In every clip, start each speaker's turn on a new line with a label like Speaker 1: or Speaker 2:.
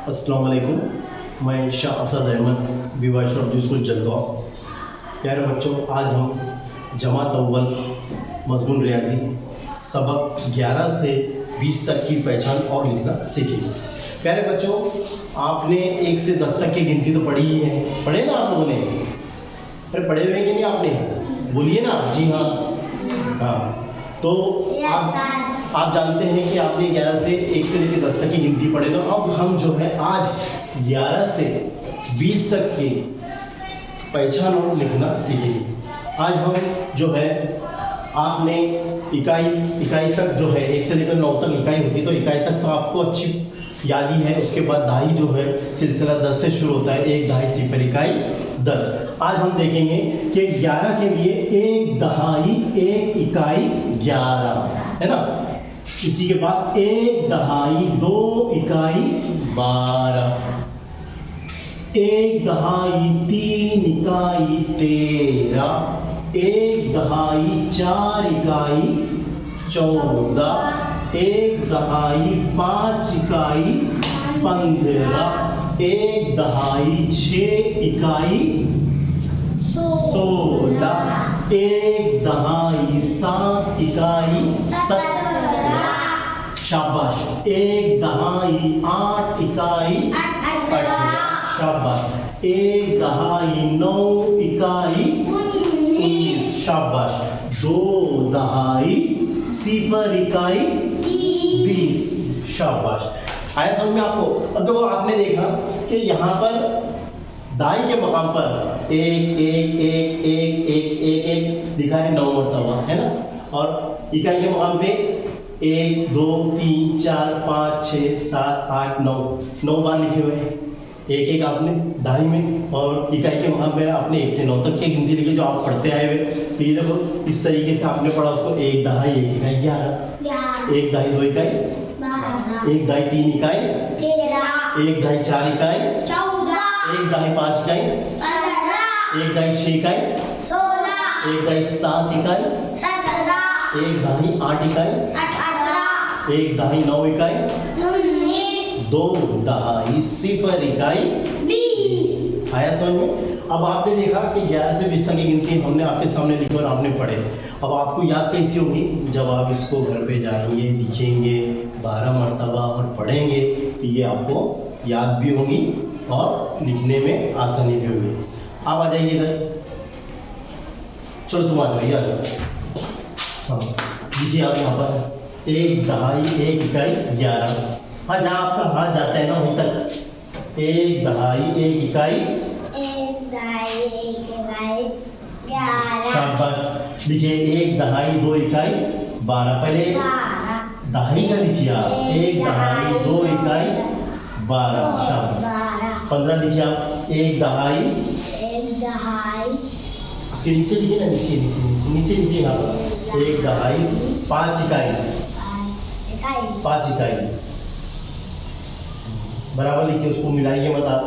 Speaker 1: अस्सलाम वालेकुम। मैं Shah Asad Ahmed B Y short school Jalgaon. प्यारे बच्चों, आज हम जमात अव्वल मज़मून रियाजी सबक 11 से 20 तक की पहचान और लिखना सीखेंगे। प्यारे बच्चों, आपने 1 से 10 तक की गिनती तो पढ़ी ही है, पढ़े ना आप लोगों ने? अरे पढ़े हुए कि नहीं आपने? बोलिए ना। जी हाँ। हाँ, तो आप जानते हैं कि आपने 11 से 1 से लेकर 10 तक की गिनती पढ़े। तो अब हम जो है आज 11 से 20 तक की पहचान और लिखना सीखेंगे। आज हम जो है आपने इकाई तक जो है 1 से लेकर 9 तक इकाई होती है, तो इकाई तक तो आपको अच्छी याद ही है। उसके बाद दहाई जो है सिलसिला 10 से शुरू होता है, 1 दहाई सिफर इकाई 10। आज हम देखेंगे कि 11 के लिए 1 दहाई 1 इकाई 11 है ना। इसी के बाद 1 दहाई 2 इकाई 12, 1 दहाई 3 इकाई 13, 1 दहाई 4 इकाई 14, 1 दहाई 5 इकाई 15, 1 दहाई 6 इकाई 16, 1 दहाई 7 इकाई 17, शाबाश। 1 दहाई 8 इकाई 18, शाबाश। 1 दहाई 9 इकाई 19, शाबाश। 2 दहाई सिफर इकाई 20, शाबाश। आया समझ में आपको? अब देखो, आपने देखा कि यहाँ पर दाई के मकाम पर 1 1 1 1 1 1 1 लिखा है 9 मरतबा, है ना। और इकाई के मकाम पे 1 2 3 4 5 6 7 8 9 बार लिखे हुए हैं। 1 1 आपने दहाई में, और इकाई के मकाम पे आपने 1 से 9 तक की गिनती लिखी जो आप पढ़ते आए हुए। तो ये देखो, इस तरीके से आपने पढ़ा उसको। 1 दहाई 1 इकाई 11, 1 दहाई 2 इकाई 1 दहाई 3 इकाई 1 दहाई 4 इकाई 1 दहाई 5 इकाई 1 दहाई 6 इकाई 1 दहाई 7 इकाई 1 दहाई 8 इकाई 1 दहाई 9 इकाई 2 दहाई सिफर इकाई 20। आया समझ में? अब आपने देखा कि 11 से 20 तक की गिनती हमने आपके सामने लिखी और आपने पढ़े। अब आपको याद कैसी होगी? जब आप इसको घर पे जाएंगे, लिखेंगे 12 मरतबा और पढ़ेंगे, तो ये आपको याद भी होगी और लिखने में आसानी भी होगी। आप आ जाइए इधर। चलो तुम आ जाइए, आ जाओ। हाँ, लिखिए आप यहाँ पर 1 दहाई 1 इकाई 11। हाँ, जहाँ आपका हाथ जाता है ना वहीं तक। 1 दहाई 1 इकाई 11, शाबाश। लिखिए 1 दहाई 2 इकाई 12। पहले दहाई का लिखिए आप। 1 दहाई 2 इकाई 12, शाबाश। 15 लिखिए आप। 1 दहाई उसके नीचे लिखिए ना, नीचे यहाँ पर 1 दहाई 5 इकाई 5 इकाई बराबर लिखिए, उसको मिलाइए मत आप।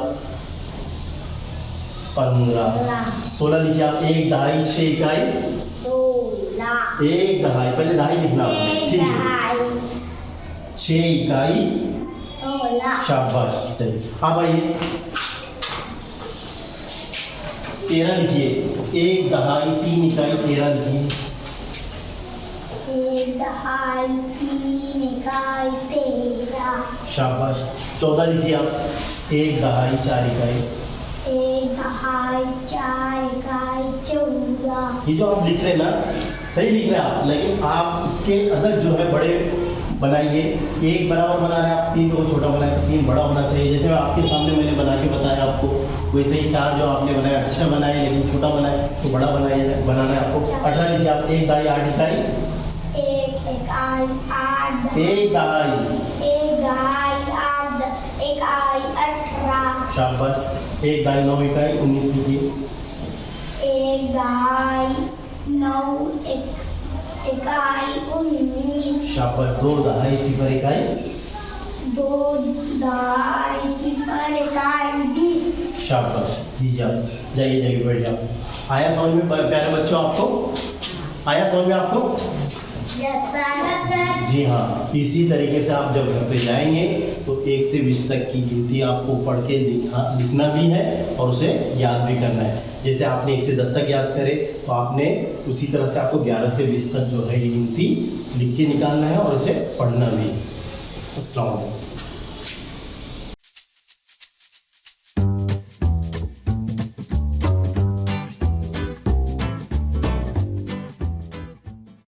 Speaker 1: 15 16 लिखिए आप। 1 दहाई 6 इकाई 1 दहाई, पहले दहाई लिखना, ठीक है। 6 इकाई 16, शाबाश। चलिए अब आइए 13 लिखिए। 1 दहाई 3 इकाई 13 लिखिए।
Speaker 2: 1 दहाई 3 इकाई 13,
Speaker 1: शाबाश। 14 लिखिए आप। 1 दहाई 4 इकाई
Speaker 2: 1 दहाई 4 इकाई 14।
Speaker 1: ये जो आप लिख रहे हैं ना, सही लिख रहे हैं आप, लेकिन आप इसके अदद जो है बड़े बनाइए। 1 बराबर बना रहे हैं आप, 3 को छोटा बनाए तो 3 बड़ा होना चाहिए। जैसे आपके सामने मैंने बना के बताया आपको, वैसे ही 4 जो आपने बनाया अच्छा बनाए, लेकिन छोटा बनाए तो बड़ा बनाना है आपको। 18 लिखिए आप। 1 दहाई 8 इकाई
Speaker 2: 1 इकाई 8,
Speaker 1: 1 दहाई
Speaker 2: 8 इकाई 18,
Speaker 1: शाबाश। 1 दहाई 9 इकाई 19 लिखिए।
Speaker 2: 1 दहाई 9 इकाई 19,
Speaker 1: शाबाश। 2 दहाई सिफर इकाई
Speaker 2: 2 दहाई सिफर इकाई 20,
Speaker 1: शाबाश। दीजिए आप, जाइए बैठ जाओ। आया समझ में प्यारे बच्चों? आपको आया समझ में? आपको
Speaker 2: यस सर।
Speaker 1: जी हाँ, इसी तरीके से आप जब घर पे जाएंगे तो 1 से 20 तक की गिनती आपको पढ़ के लिखना भी है और उसे याद भी करना है। जैसे आपने 1 से 10 तक याद करे तो आपने उसी तरह से आपको 11 से 20 तक जो है ये गिनती लिख के निकालना है और इसे पढ़ना भी है। अस्सलाम वालेकुम।